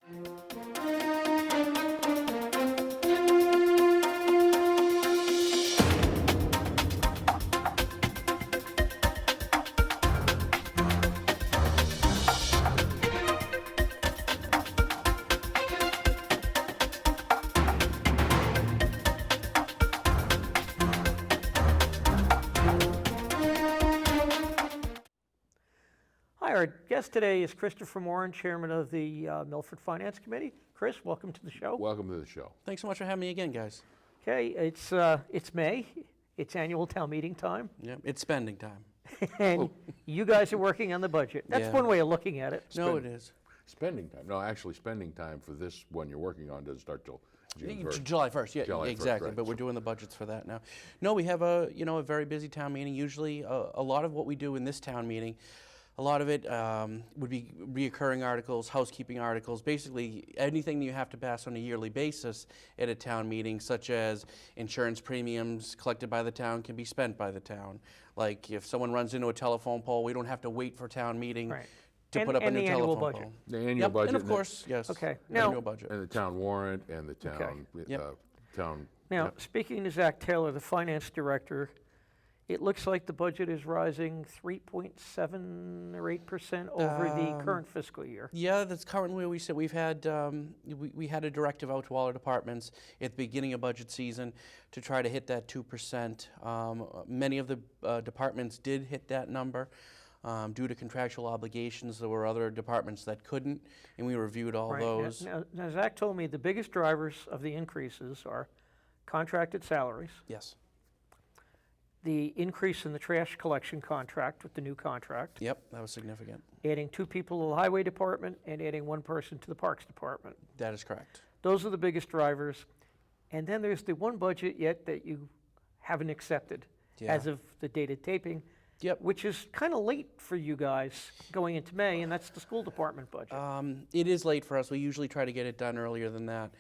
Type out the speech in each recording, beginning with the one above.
Hi, our guest today is Christopher Morin, Chairman of the Milford Finance Committee. Chris, welcome to the show. Welcome to the show. Thanks so much for having me again, guys. Okay, it's May. It's annual town meeting time. Yeah, it's spending time. And you guys are working on the budget. That's Yeah. one way of looking at it. No, it is. Spending time. No, actually, spending time for this one you're working on doesn't start till June 1st. July 1st, yeah, July 1st, exactly. right. But we're doing the budgets for that now. No, we have a very busy town meeting. Usually, a lot of what we do in this town meeting, a lot of it would be reoccurring articles, housekeeping articles, basically anything that you have to pass on a yearly basis at a town meeting, such as insurance premiums collected by the town can be spent by the town. Like if someone runs into a telephone pole, we don't have to wait for town meeting Right. to put up a And new the annual telephone budget. pole. The annual Yep, budget. and of course, yes, Okay, the now- annual budget. And the town warrant and the town, Yep. town. Now, yep. speaking to Zach Taylor, the Finance Director, it looks like the budget is rising 3.7 or 8% over the current fiscal year. Yeah, that's currently where we sit. We've had we had a directive out to all our departments at the beginning of budget season to try to hit that 2%. Many of the departments did hit that number. Due to contractual obligations, there were other departments that couldn't, and we reviewed all Right. those. Now, Zach told me the biggest drivers of the increases are contracted salaries, Yes. the increase in the trash collection contract with the new contract, Yep, that was significant. adding 2 people to the Highway Department, and adding 1 person to the Parks Department. That is correct. Those are the biggest drivers. And then there's the one budget yet that you haven't accepted as of the date of taping, Yep. which is kind of late for you guys going into May, and that's the school department budget. It is late for us. We usually try to get it done earlier than that.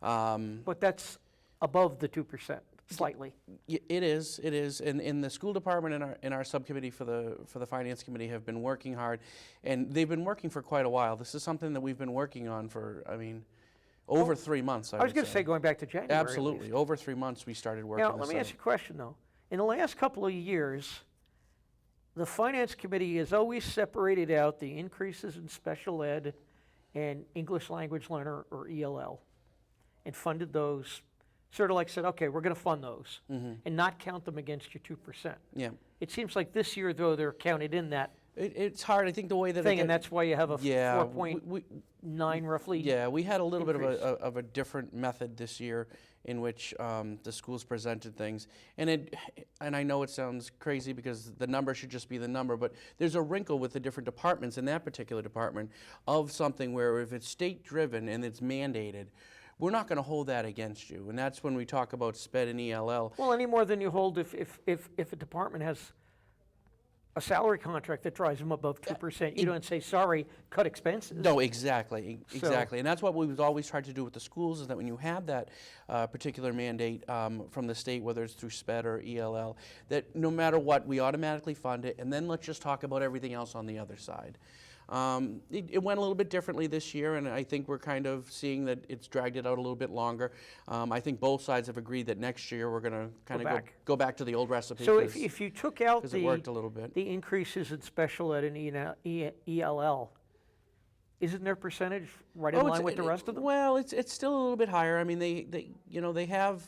But that's above the 2%, slightly. It is, and the school department and our subcommittee for the finance committee have been working hard, and they've been working for quite a while. This is something that we've been working on for, over 3 months. I was going to say going back to January. at Absolutely, least. over 3 months we started working. Now, let me ask you a question, though. In the last couple of years, the Finance Committee has always separated out the increases in special ed and English Language Learner, or ELL, and funded those, sort of like said, okay, we're going to fund those, and not count them against your 2%. Yeah, It seems like this year, though, they're counted in that it's hard. I think the way that thing, and that's why you have a yeah, 4.9 roughly. Yeah, we had a little bit increase. of a different method this year in which the schools presented things. And I know it sounds crazy because the number should just be the number, but there's a wrinkle with the different departments in that particular department of something where if it's state-driven and it's mandated, we're not going to hold that against you. And that's when we talk about SPED and ELL. Well, any more than you hold if a department has a salary contract that drives them above 2%, you don't say, sorry, cut expenses. No, exactly, exactly. And that's what we've always tried to do with the schools, is that when you have that particular mandate from the state, whether it's through SPED or ELL, that no matter what, we automatically fund it, and then let's just talk about everything else on the other side. It went a little bit differently this year, and I think we're kind of seeing that it's dragged it out a little bit longer. I think both sides have agreed that next year we're going to kind of go back to the old recipe. So if you took out it worked a little bit. the increases in special ed and ELL, isn't their percentage right in line with the rest of them? Well, it's still a little bit higher. I mean, they have,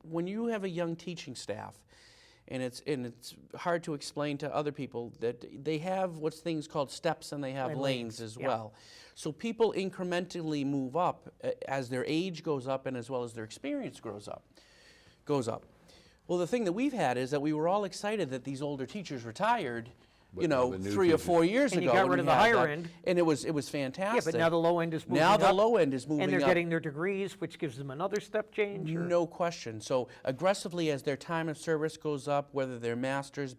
when you have a young teaching staff, and it's hard to explain to other people that they have what's things called steps and they have And lanes lanes, as yeah. well. So people incrementally move up as their age goes up and as well as their experience goes up. Well, the thing that we've had is that we were all excited that these older teachers retired, But now the new 3 or 4 years And ago. you got when rid of we the had higher that. end. And it was Yeah, fantastic. but now the low end is moving Now up. the low end is moving And they're up. getting their degrees, which gives them another step change? Or? No question. So aggressively as their time of service goes up, whether they're masters,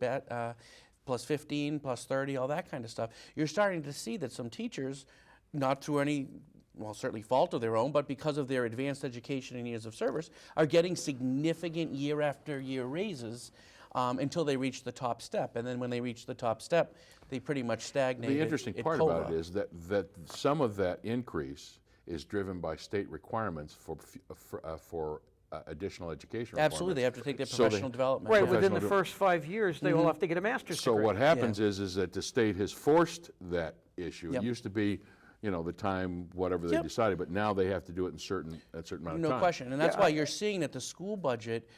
plus 15, plus 30, all that kind of stuff, you're starting to see that some teachers, not through any, well, certainly fault of their own, but because of their advanced education and years of service, are getting significant year after year raises until they reach the top step. And then when they reach the top step, they pretty much stagnate. The interesting part about it is that some of that increase is driven by state requirements for additional education Absolutely, they requirements. have to take their So they- professional development. Right, yeah. within the Professional first 5 years, they all have to get a master's So degree. what happens is that the state has forced that issue. Yep. It used to be, the time, whatever they Yep. decided, but now they have to do it in a certain amount of No time. question, and that's Yeah, why you're seeing that the school budget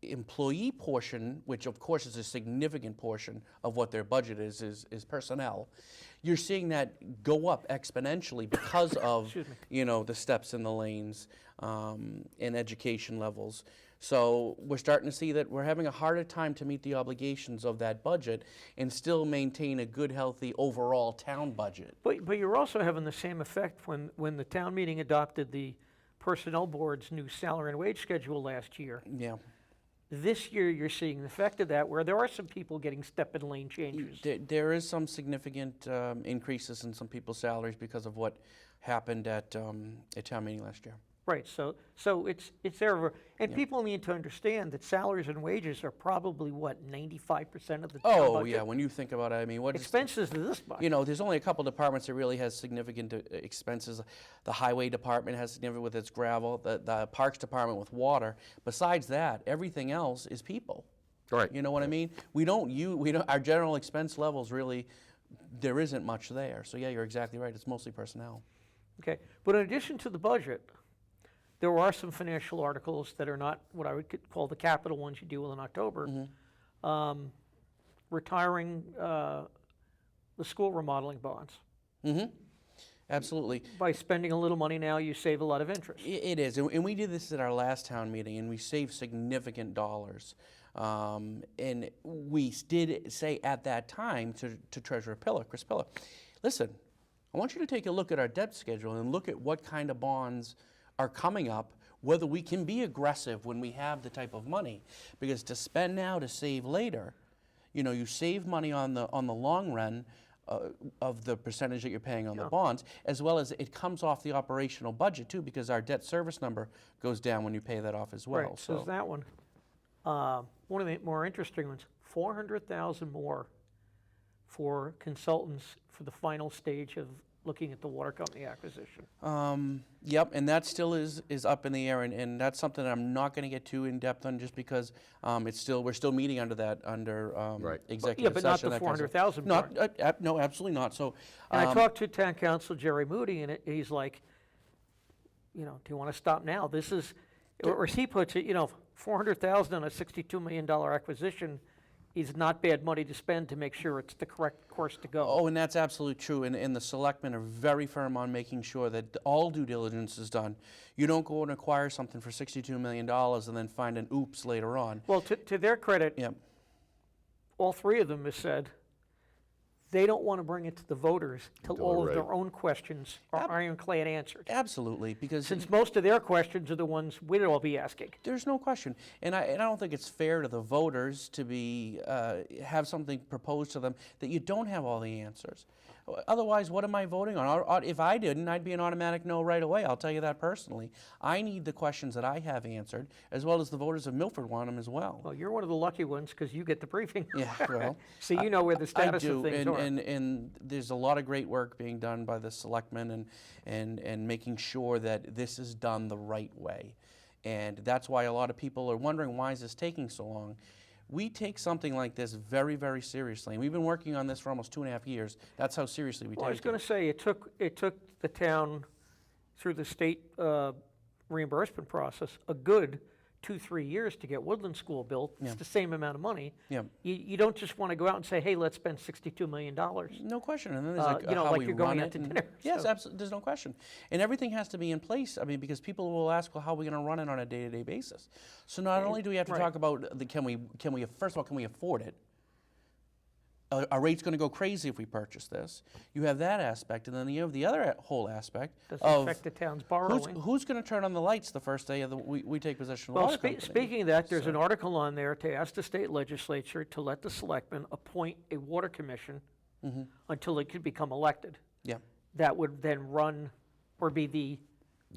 employee portion, which of course is a significant portion of what their budget is personnel. You're seeing that go up exponentially because of the steps in the lanes and education levels. So we're starting to see that we're having a harder time to meet the obligations of that budget and still maintain a good, healthy overall town budget. But you're also having the same effect when the town meeting adopted the Personnel Board's new salary and wage schedule last year. Yeah. This year, you're seeing the effect of that, where there are some people getting step and lane changes. There is some significant increases in some people's salaries because of what happened at town meeting last year. Right, so it's there, and people need to understand that salaries and wages are probably, 95% of the town Oh, budget? yeah, when you think about it, I mean, what is, Expenses to this much. there's only a couple departments that really has significant expenses. The highway department has significant with its gravel, the parks department with water. Besides that, everything else is people. Right. You know what I mean? Our general expense levels really, there isn't much there. So yeah, you're exactly right, it's mostly personnel. Okay, but in addition to the budget, there are some financial articles that are not what I would call the capital ones you deal with in October. Retiring the school remodeling bonds. Absolutely. By spending a little money now, you save a lot of interest. It is, and we did this at our last town meeting, and we saved significant dollars. And we did say at that time to Treasurer Chris Pillar, listen, I want you to take a look at our debt schedule and look at what kind of bonds are coming up, whether we can be aggressive when we have the type of money. Because to spend now to save later, you save money on the long run of the percentage that you're paying on the bonds, as well as it comes off the operational budget too, because our debt service number goes down when you pay that off as well. Right, so is that one. One of the more interesting ones, 400,000 more for consultants for the final stage of looking at the water company acquisition. Yep, and that still is up in the air, and that's something that I'm not going to get too in depth on, just because we're still meeting under Right. executive But not session. the that kind of- 400,000 Not, part. no, absolutely not. So, And I talked to town council Jerry Moody, and he's like, do you want to stop now? This is, or as he puts it, 400,000 on a $62 million acquisition is not bad money to spend to make sure it's the correct course to go. oh, and that's absolutely true. And the selectmen are very firm on making sure that all due diligence is done. You don't go and acquire something for $62 million and then find an oops later on. Well, to their credit, Yep. all three of them have said they don't want to bring it to the voters till Until all they're of their ready. own questions are ironclad answered. Absolutely, because Since most of their questions are the ones we'd all be asking. there's no question, and I don't think it's fair to the voters to be have something proposed to them that you don't have all the answers. Otherwise, what am I voting on? If I didn't, I'd be an automatic no right away. I'll tell you that personally. I need the questions that I have answered, as well as the voters of Milford want them as well. Well, you're one of the lucky ones because you get the briefing. Yeah, well, So you know where the status I do, of things are. and there's a lot of great work being done by the selectmen and making sure that this is done the right way. And that's why a lot of people are wondering, why is this taking so long? We take something like this very, very seriously, and we've been working on this for almost 2.5 years. That's how seriously we Well, I was take going it. to say, it took the town, through the state reimbursement process, a good 2-3 years to get Woodland School built. It's the same amount of money. Yeah. You don't just want to go out and say, hey, let's spend $62 million. No question. And then there's like how like we you're going run out to it and- dinner, Yes, so- absolutely. There's no question. And everything has to be in place. I mean, because people will ask, well, how are we going to run it on a day-to-day basis? So not only do we have to Right. talk about can we first of all, can we afford it? Our rate's going to go crazy if we purchase this. You have that aspect, and then you have the other whole aspect Does it of affect the town's borrowing? who's going to turn on the lights the first day of we take possession of the Well, water company. speaking of that, there's an article on there to ask the state legislature to let the selectmen appoint a water commission until it could become elected. Yeah. That would then run, or be the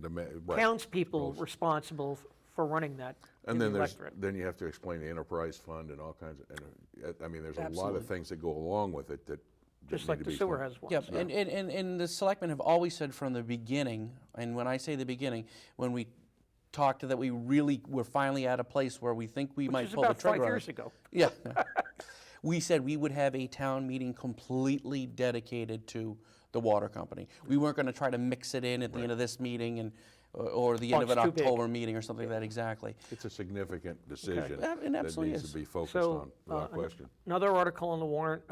Right. townspeople responsible for running that And in then the electorate. then you have to explain the enterprise fund and all kinds of, I mean, there's a lot Absolutely. of things that go along with it that just need like to the be sewer cleaned. has ones. Yep, and the selectmen have always said from the beginning, and when I say the beginning, when we talked that we really were finally at a place where we think we Which might is pull the about 5 trigger on years it. ago. Yeah. We said we would have a town meeting completely dedicated to the water company. We weren't going to try to mix it in at the end of this meeting and or the end of it's an too big. October meeting or something like that, exactly. It's a significant decision It that absolutely needs is. to be focused So, on, without question. Another article on the warrant,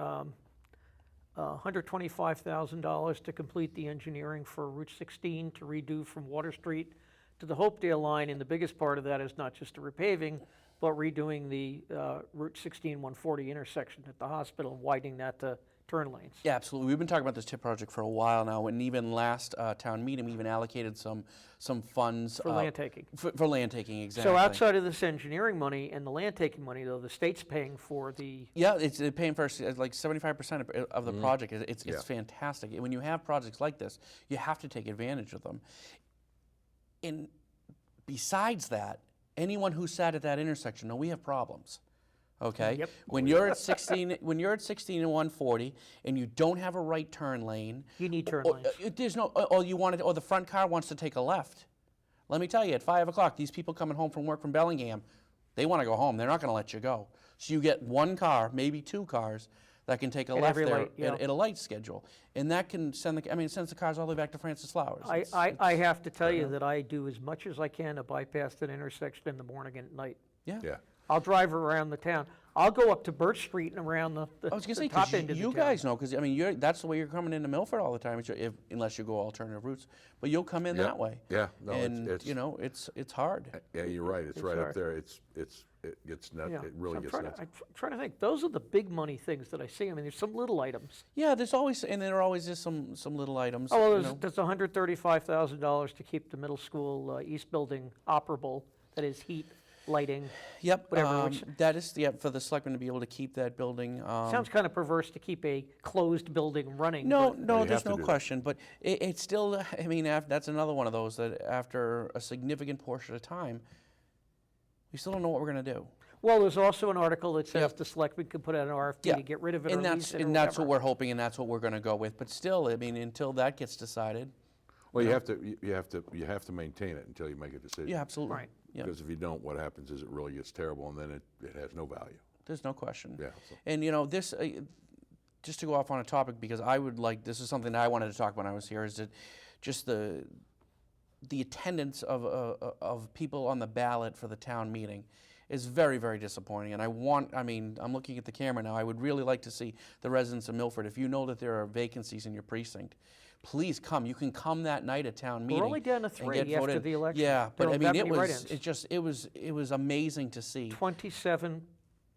$125,000 to complete the engineering for Route 16 to redo from Water Street to the Hopedale line, and the biggest part of that is not just the repaving, but redoing the Route 16 140 intersection at the hospital and widening that to turn lanes. Yeah, absolutely. We've been talking about this TIP project for a while now, and even last town meeting, we even allocated some funds For land taking. For land taking, exactly. So outside of this engineering money and the land taking money, though, the state's paying for the, Yeah, they're paying for like 75% of the project. It's Yeah. fantastic. And when you have projects like this, you have to take advantage of them. And besides that, anyone who sat at that intersection, know we have problems. Okay. Yep. When you're at 16, when you're at 16 and 140, and you don't have a right turn lane, you need turn or, lanes. there's no, or you want it, or the front car wants to take a left. Let me tell you, at 5 o'clock, these people coming home from work from Bellingham, they want to go home. They're not going to let you go. So you get one car, maybe two cars, that can take a At left every there light, yeah. at a light schedule, and that can send the, it sends the cars all the way back to Francis Flowers. I have to tell you that I do as much as I can to bypass that intersection in the morning and at night. Yeah. Yeah. I'll drive around the town. I'll go up to Birch Street and around the I was going to say, top 'cause end of the you town. guys know, because I mean, that's the way you're coming into Milford all the time, unless you go alternative routes. But you'll come in Yeah. that way. Yeah. No, And it's you know, it's hard. yeah, you're right. It's right hard. up there. It gets nuts. Yeah. It really So gets I'm nuts. trying to think. Those are the big money things that I see. I mean, there's some little items. Yeah, there's always, and there always is some little items. Oh, well, you know. there's $135,000 to keep the middle school east building operable. That is heat, lighting. Yep, whatever, which- that is for the selectmen to be able to keep that building. Sounds kind of perverse to keep a closed building running. No, but- no, you there's have to no do that. question, but it's still. I mean, that's another one of those that after a significant portion of time, we still don't know what we're going to do. Well, there's also an article that says Yep. the selectmen could put out an RFP Yeah, to get rid of it or and lease it or and that's what whatever. we're hoping, and that's what we're going to go with. But still, I mean, until that gets decided, Well, you have to maintain it until you make a decision. yeah, absolutely. Right. Yeah, Because if you don't, what happens is it really gets terrible, and then it has no value. there's no question. Yeah. So, And you know, this, just to go off on a topic, because I would like, this is something that I wanted to talk when I was here, is that just the attendance of people on the ballot for the town meeting is very, very disappointing. And I mean, I'm looking at the camera now, I would really like to see the residents of Milford, if you know that there are vacancies in your precinct, please come. You can come that night at town meeting. We're only down to and 3 get after voted. the election. Yeah, There but were I that mean, many write-ins. it was amazing to see. 27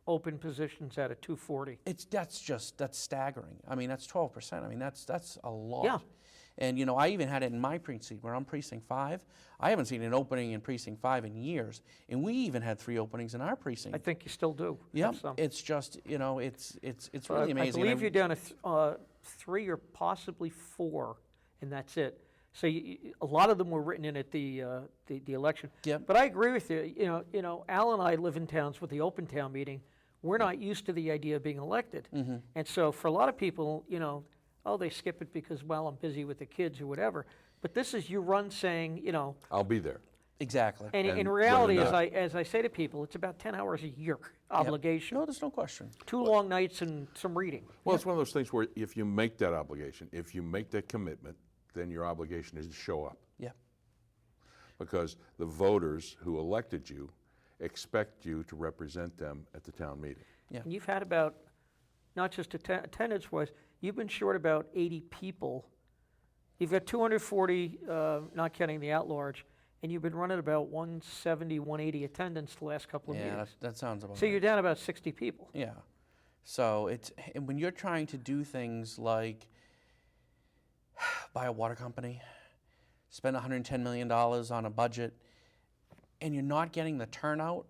open positions out of 240. That's staggering. I mean, that's 12%. I mean, that's a lot. Yeah. And you know, I even had it in my precinct where I'm precinct 5. I haven't seen an opening in precinct 5 in years, and we even had 3 openings in our precinct. I think you still do. Yeah, have some. it's just, you know, it's really amazing. I believe you're down to 3 or possibly 4, and that's it. So a lot of them were written in at the election. Yep. But I agree with you. You know, Al and I live in towns with the open town meeting. We're not used to the idea of being elected, and so for a lot of people, you know, oh, they skip it because, well, I'm busy with the kids or whatever. But this is you run saying, you know, I'll be there. Exactly. and in And reality, whether or as I say to people, it's about 10 hours a year obligation. No, there's no question. 2 long nights and some reading. Well, it's one of those things where if you make that obligation, if you make that commitment, then your obligation is to show up. Yeah. Because the voters who elected you expect you to represent them at the town meeting. Yeah. And you've had about, not just attendance-wise, you've been short about 80 people. You've got 240, not counting the at-large, and you've been running about 170, 180 attendance the last couple of Yeah, years. that sounds about So right. you're down about 60 people. Yeah. So and when you're trying to do things like buy a water company, spend $110 million on a budget, and you're not getting the turnout,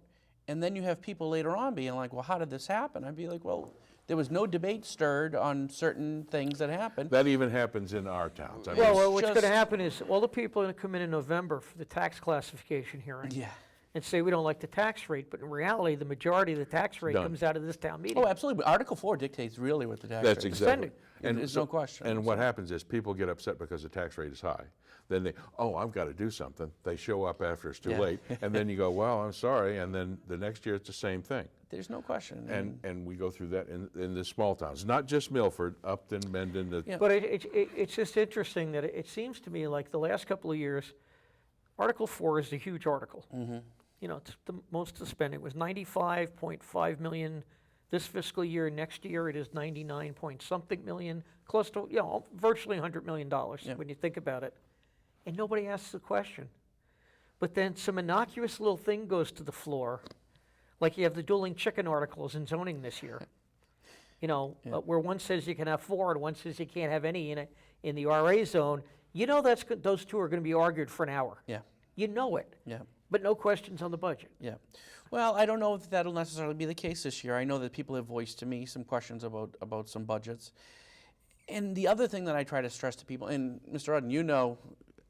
and then you have people later on being like, well, how did this happen? I'd be like, well, there was no debate stirred on certain things that happened. That even happens in our towns. I mean, Well, what's going to just- happen is all the people are going to come in November for the tax classification hearing. Yeah. and say we don't like the tax rate, but in reality, the majority of the tax rate Done. comes out of this town meeting. Oh, absolutely. But Article 4 dictates really what the tax That's rate is. exactly. Spending. There's no question. And what happens is people get upset because the tax rate is high. Then they, oh, I've got to do something. They show up after it's too Yeah. late, and then you go, well, I'm sorry, and then the next year it's the same thing. There's no question. And we go through that in the small towns, not just Milford, Upton, Mendon. Yeah. But it's just interesting that it seems to me like the last couple of years, Article 4 is a huge article. You know, it's the most of the spending was 95.5 million this fiscal year. Next year it is 99 point something million, close to, you know, virtually $100 million when you think about it. And nobody asks the question. But then some innocuous little thing goes to the floor, like you have the dueling chicken articles in zoning this year. You know, where one says you can have 4 and one says you can't have any in the RA zone. You know those two are going to be argued for an hour. Yeah. You know it. Yeah. But no questions on the budget. Yeah. Well, I don't know if that'll necessarily be the case this year. I know that people have voiced to me some questions about some budgets. And the other thing that I try to stress to people, and Mr. Rudden, you know,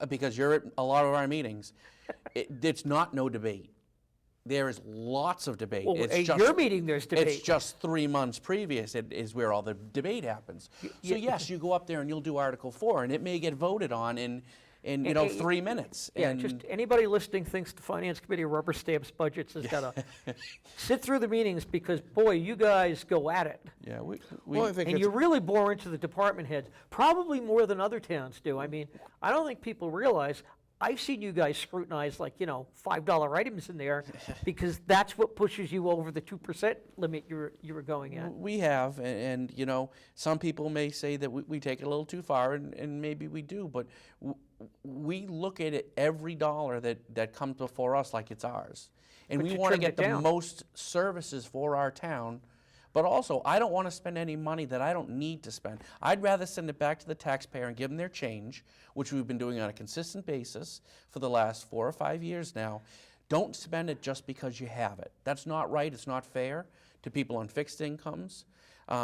because you're at a lot of our meetings, it's not no debate. There is lots of debate. Well, at your meeting, there's debate. It's just 3 months previous is where all the debate happens. So yes, you go up there and you'll do Article 4, and it may get voted on in 3 minutes. Yeah, and just anybody listening thinks the Finance Committee rubber stamps budgets has got to sit through the meetings because, boy, you guys go at it. yeah, Well, I think And you really bore into the department heads, probably more than other towns do. I mean, I don't think people realize, I've seen you guys scrutinize like, you know, $5 items in there because that's what pushes you over the 2% limit you were going at. we have, and you know, some people may say that we take it a little too far, and maybe we do, but we look at it every dollar that comes before us like it's ours. And But we you want to trimmed get it the down. most services for our town, but also I don't want to spend any money that I don't need to spend. I'd rather send it back to the taxpayer and give them their change, which we've been doing on a consistent basis for the last 4 or 5 years now. Don't spend it just because you have it. That's not right. It's not fair to people on fixed incomes,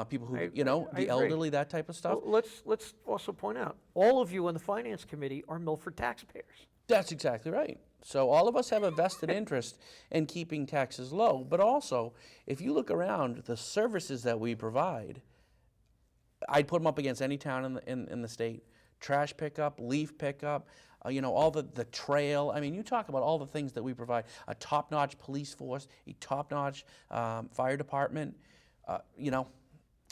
people who, I you know, agree. the elderly, that type of stuff. Well, let's also point out, all of you on the Finance Committee are Milford taxpayers. That's exactly right. So all of us have a vested interest in keeping taxes low, but also, if you look around, the services that we provide, I'd put them up against any town in the state. Trash pickup, leaf pickup, you know, all the trail. I mean, you talk about all the things that we provide. A top-notch police force, a top-notch fire department. You know,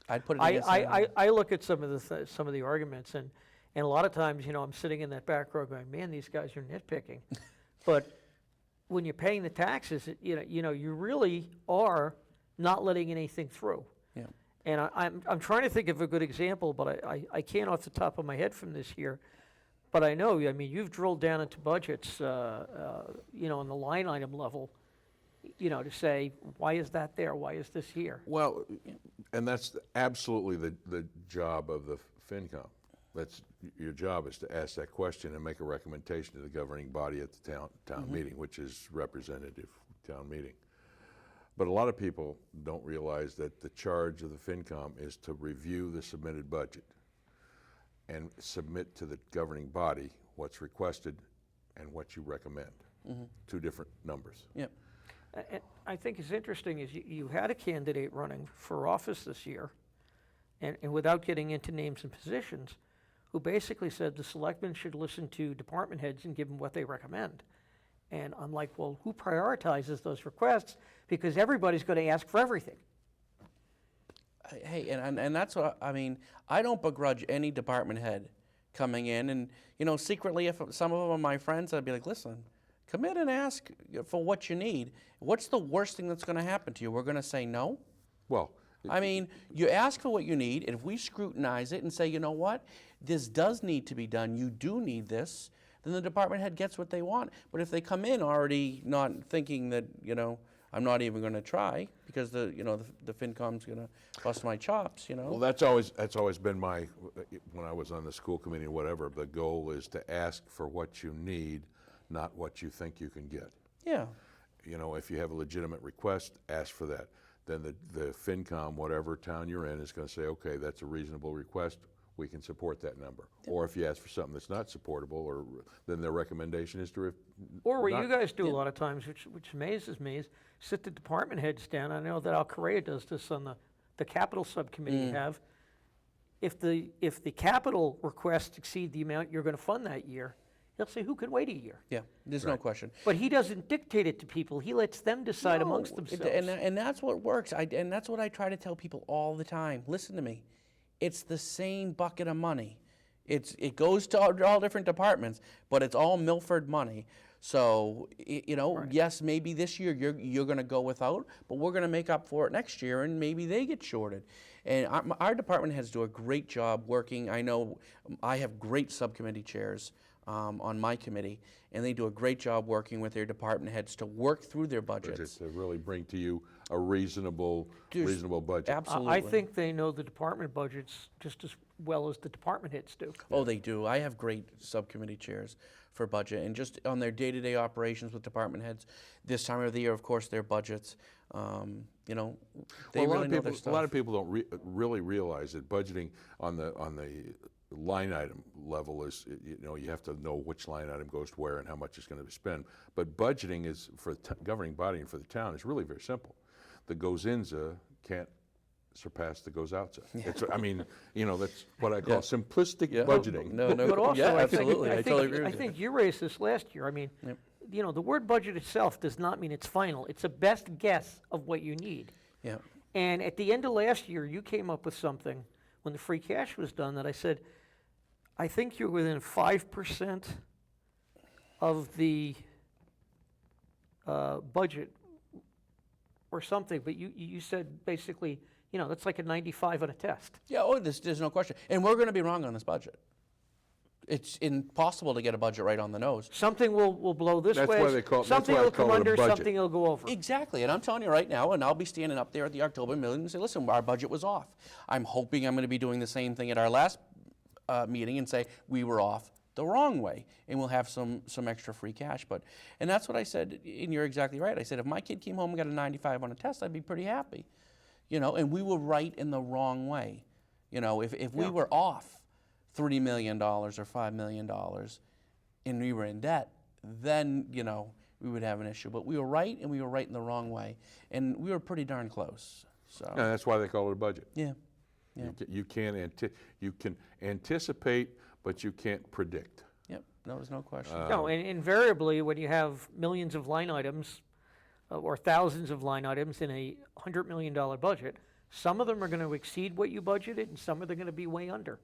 I'd put it against anyone. I look at some of the arguments, and a lot of times, you know, I'm sitting in that back row going, man, these guys are nitpicking. But when you're paying the taxes, you know, you really are not letting anything through. Yeah. And I'm trying to think of a good example, but I can't off the top of my head from this year. But I know, I mean, you've drilled down into budgets, you know, on the line item level, you know, to say, why is that there? Why is this here? Well, and that's absolutely the job of the FinCom. That's your job, is to ask that question and make a recommendation to the governing body at the town meeting, which is representative town meeting. But a lot of people don't realize that the charge of the FinCom is to review the submitted budget and submit to the governing body what's requested and what you recommend. 2 different numbers. Yeah. And I think it's interesting is you had a candidate running for office this year, and without getting into names and positions, who basically said the selectmen should listen to department heads and give them what they recommend. And I'm like, well, who prioritizes those requests? Because everybody's going to ask for everything. Hey, and that's what I mean. I don't begrudge any department head coming in, and you know, secretly, if some of them are my friends, I'd be like, listen, come in and ask for what you need. What's the worst thing that's going to happen to you? We're going to say no? Well, I mean, you ask for what you need, and if we scrutinize it and say, you know what, this does need to be done, you do need this, then the department head gets what they want. But if they come in already not thinking that, you know, I'm not even going to try because the FinCom's going to bust my chops, you know. well, that's always been my, when I was on the school committee or whatever, the goal is to ask for what you need, not what you think you can get. Yeah. You know, if you have a legitimate request, ask for that. Then the FinCom, whatever town you're in, is going to say, okay, that's a reasonable request. we can support that number. Or if you ask for something that's not supportable, or then their recommendation is to Or what not- you guys do a lot of times, which amazes me, is sit the department heads down. I know that Crier does this on the capital subcommittee you have. If the capital requests exceed the amount you're going to fund that year, he'll say, who can wait a year? Yeah, there's no question. But he doesn't dictate it to people. He lets them decide amongst No, themselves. and that's what works. And that's what I try to tell people all the time. Listen to me. It's the same bucket of money. It goes to all different departments, but it's all Milford money. So, yes, maybe this year you're going to go without, but we're going to make up for it next year, and maybe they get shorted. And our department heads do a great job working. I know I have great subcommittee chairs on my committee, and they do a great job working with their department heads to work through their budgets. to really bring to you a reasonable budget. Absolutely. I think they know the department budgets just as well as the department heads do. Oh, they do. I have great subcommittee chairs for budget, and just on their day-to-day operations with department heads, this time of the year, of course, their budgets, they really know their stuff. A lot of people don't really realize that budgeting on the line item level is, you have to know which line item goes to where and how much it's going to be spent. But budgeting is, for the governing body and for the town, is really very simple. The goes-insa can't surpass the goes-outsa. It's, that's what I call simplistic budgeting. No, But also, yeah, I think, absolutely. I totally agree with I you. think you raised this last year. The word budget itself does not mean it's final. It's a best guess of what you need. Yeah. And at the end of last year, you came up with something when the free cash was done that I said, I think you're within 5% of the budget or something, but you said basically, that's like a 95 on a test. Yeah, there's no question. And we're going to be wrong on this budget. It's impossible to get a budget right on the nose. Something will blow this That's way, why they call- that's something why I will come call it a under, budget. something will go over. Exactly, and I'm telling you right now, and I'll be standing up there at the October meeting and say, listen, our budget was off. I'm hoping I'm going to be doing the same thing at our last meeting and say, we were off the wrong way, and we'll have some extra free cash. And that's what I said, and you're exactly right. I said, if my kid came home and got a 95 on a test, I'd be pretty happy. And we were right in the wrong way. If we were off $3 million or $5 million and we were in debt, then, we would have an issue. But we were right, and we were right in the wrong way. And we were pretty darn close. So. And that's why they call it a budget. Yeah. You can anticipate, but you can't predict. Yep, no, there's no question. No, and invariably, when you have millions of line items or thousands of line items in a $100 million budget, some of them are going to exceed what you budgeted, and some of them are going to be way under,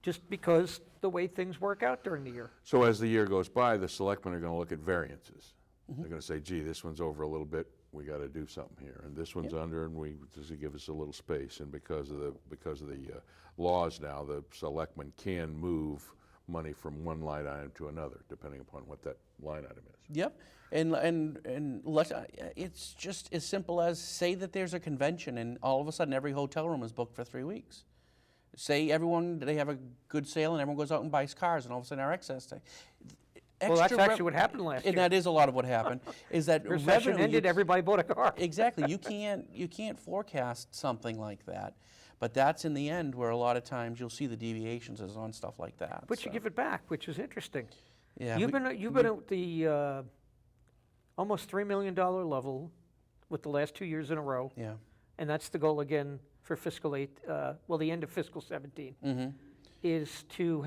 just because the way things work out during the year. So as the year goes by, the selectmen are going to look at variances. They're going to say, gee, this one's over a little bit, we got to do something here, and this one's under, and this will give us a little space. And because of the laws now, the selectmen can move money from one line item to another, depending upon what that line item is. Yep, and it's just as simple as, say that there's a convention, and all of a sudden every hotel room is booked for 3 weeks. Say they have a good sale, and everyone goes out and buys cars, and all of a sudden our excess day. Well, that's actually what happened last year. And that is a lot of what happened. Is that Recession revenue, ended, everybody bought a car. Exactly. You can't forecast something like that, but that's in the end where a lot of times you'll see the deviations is on stuff like that. But you give it back, which is interesting. Yeah, You've been at the almost $3 million level with the last 2 years in a row. Yeah. And that's the goal again for fiscal the end of fiscal 17, is to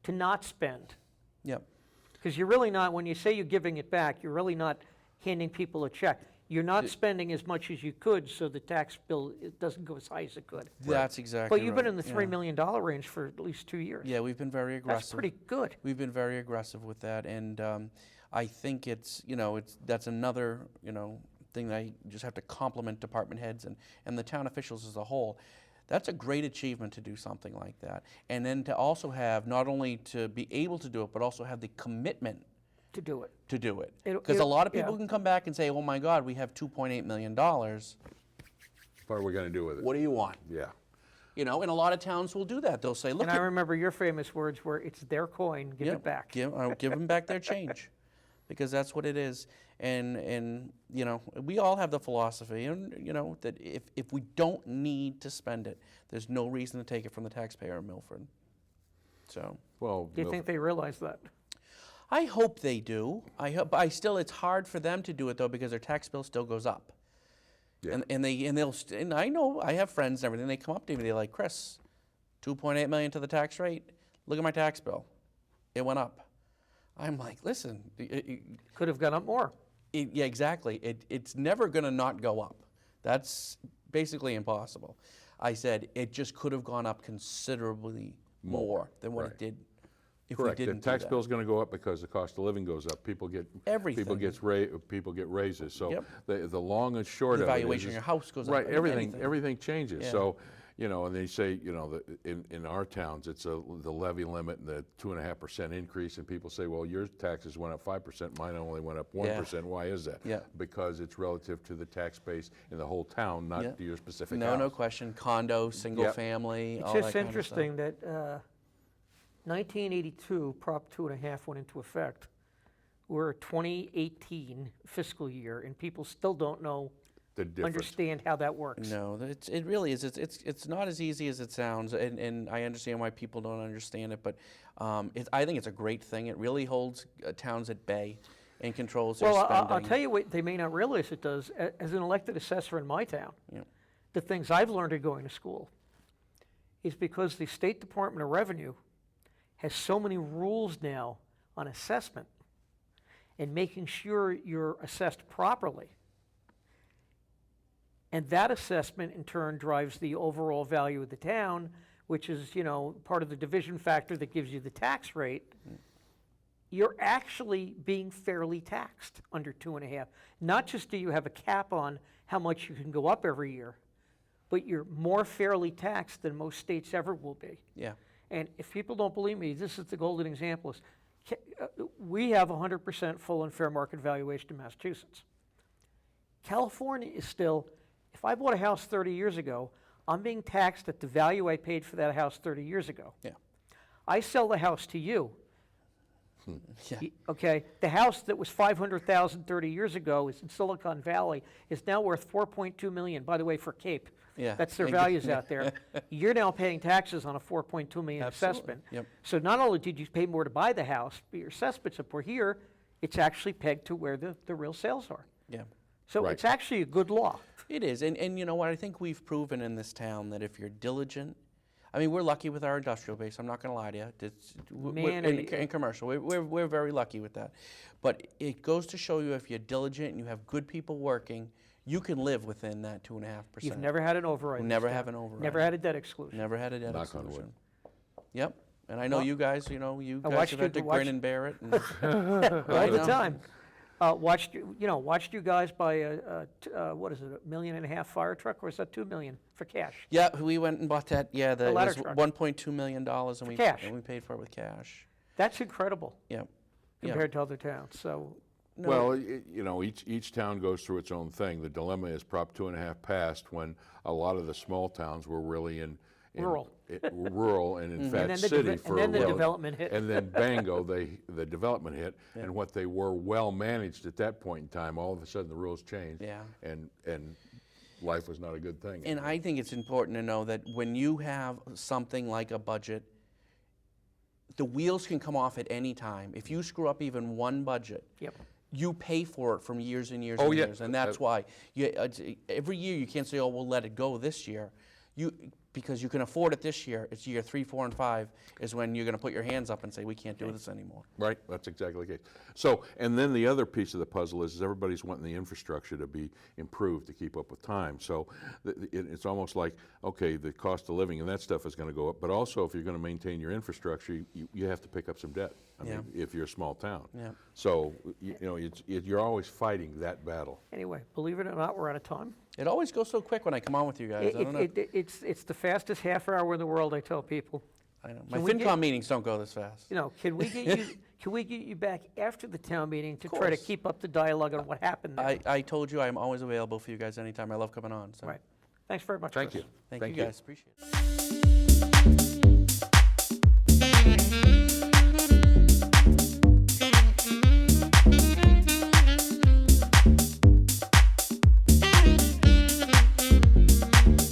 not spend. Yep. Because you're really not, when you say you're giving it back, you're really not handing people a check. You're not spending as much as you could, so the tax bill doesn't go as high as it could. That's exactly But you've been right, in the yeah. $3 million range for at least 2 years. Yeah, we've been very aggressive. That's pretty good. We've been very aggressive with that, and I think that's another thing that I just have to compliment department heads and the town officials as a whole. That's a great achievement to do something like that, and then to also have not only to be able to do it, but also have the commitment To do it. to do it. It'll- Because a lot of yeah. people can come back and say, "Oh my God, we have $2.8 million. What are we going to do with it? What do you want?" Yeah. And a lot of towns will do that. They'll say, "Look, And I remember your famous words were, it's their coin, give it back. Give them back their change." because that's what it is. And you know, we all have the philosophy, and you know, that if we don't need to spend it, there's no reason to take it from the taxpayer in Milford. So, Well, Do you think they realize that? I hope they do. I hope. It's hard for them to do it though, because their tax bill still goes up. Yeah. And I know, I have friends and everything. They come up to me. They're like, Chris, 2.8 million to the tax rate. Look at my tax bill. It went up. I'm like, listen. Could have gone up more. Yeah, exactly. It's never going to not go up. That's basically impossible. I said it just could have gone up considerably more than what it did if correct. we didn't The tax do that. bill's going to go up because the cost of living goes up. People get Everything. people get raises. So Yep. the long and short The of it valuation is of your house goes right. up. Everything changes. Yeah. So you know, and they say, you know, in our towns, it's the levy limit and the 2.5% increase, and people say, well, your taxes went up 5%, mine only went up 1%. Why is that? Yeah. Because it's relative to the tax base in the whole town, not Yeah. to your specific No, house. no question. Condo, single Yep. family, It's all just that kind of stuff. interesting that 1982, Prop 2.5 went into effect. We're 2018 fiscal year, and people still don't know, The difference. understand how that works. No, it really is. It's not as easy as it sounds, and I understand why people don't understand it, but I think it's a great thing. It really holds towns at bay and controls their Well, spending. I'll tell you what they may not realize it does. As an elected assessor in my town, Yeah. the things I've learned in going to school is because the State Department of Revenue has so many rules now on assessment and making sure you're assessed properly. And that assessment in turn drives the overall value of the town, which is, you know, part of the division factor that gives you the tax rate. You're actually being fairly taxed under 2.5. Not just do you have a cap on how much you can go up every year, but you're more fairly taxed than most states ever will be. Yeah. And if people don't believe me, this is the golden example. We have 100% full and fair market valuation in Massachusetts. California is still, if I bought a house 30 years ago, I'm being taxed at the value I paid for that house 30 years ago. Yeah. I sell the house to you. Yeah. Okay, the house that was $500,000 30 years ago is in Silicon Valley is now worth $4.2 million. By the way, for Cape, Yeah. that's their values out there. You're now paying taxes on a $4.2 million Absolutely. assessment. Yep. So not only did you pay more to buy the house, but your assessments up here, it's actually pegged to where the real sales are. Yeah. So Right. it's actually a good law. It is, and you know what? I think we've proven in this town that if you're diligent, I mean, we're lucky with our industrial base. I'm not going to lie to you. Man, In commercial, we're very lucky with that. But it goes to show you if you're diligent and you have good people working, you can live within that 2.5%. You've never had an override. in Never this have town. an override. Never had a debt exclusion. Never had a debt Knock on wood. exclusion. Yep. And I know Well, you guys. You know, you I guys watched have had you- to watched- grin and bear it. And All the know. time. Watched you guys buy what is it, $1.5 million fire truck, or is that $2 million for cash? yeah, we went and bought that. Yeah, it ladder was truck. $1.2 million, and cash. we paid for it with cash. That's incredible Yeah. Yeah. compared to other towns. So No, Well, you know, each town goes through its own thing. The dilemma is Prop 2.5 passed when a lot of the small towns were really in Rural. rural and in fact then the city deve- for and then a the while. development hit. And then bango, the development hit, and what they were well managed at that point in time, all of a sudden the rules changed. Yeah. And life was not a good thing. And I think it's important to know that when you have something like a budget, the wheels can come off at any time. If you screw up even one budget, Yep. you pay for it from years and years Oh, and yeah. years. And that's why every year you can't say, oh, we'll let it go this year. Because you can afford it this year. It's year 3, 4, and 5 is when you're going to put your hands up and say, we can't do this anymore. Right, that's exactly the case. So, and then the other piece of the puzzle is everybody's wanting the infrastructure to be improved to keep up with time. So it's almost like, okay, the cost of living and that stuff is going to go up, but also if you're going to maintain your infrastructure, you have to pick up some debt. I mean, if you're a small town. Yeah. So, you know, you're always fighting that battle. Anyway, believe it or not, we're out of time. It always goes so quick when I come on with you guys. I don't know. It's the fastest half hour in the world, I tell people. I know. My Can we FinCom get- meetings don't go this fast. You know, can we get you back after the town meeting to try to course. keep up the dialogue on what happened there? I told you I'm always available for you guys anytime. I love coming on. So. Right. Thanks very much, Thank Chris. you. Thank you guys. Appreciate it.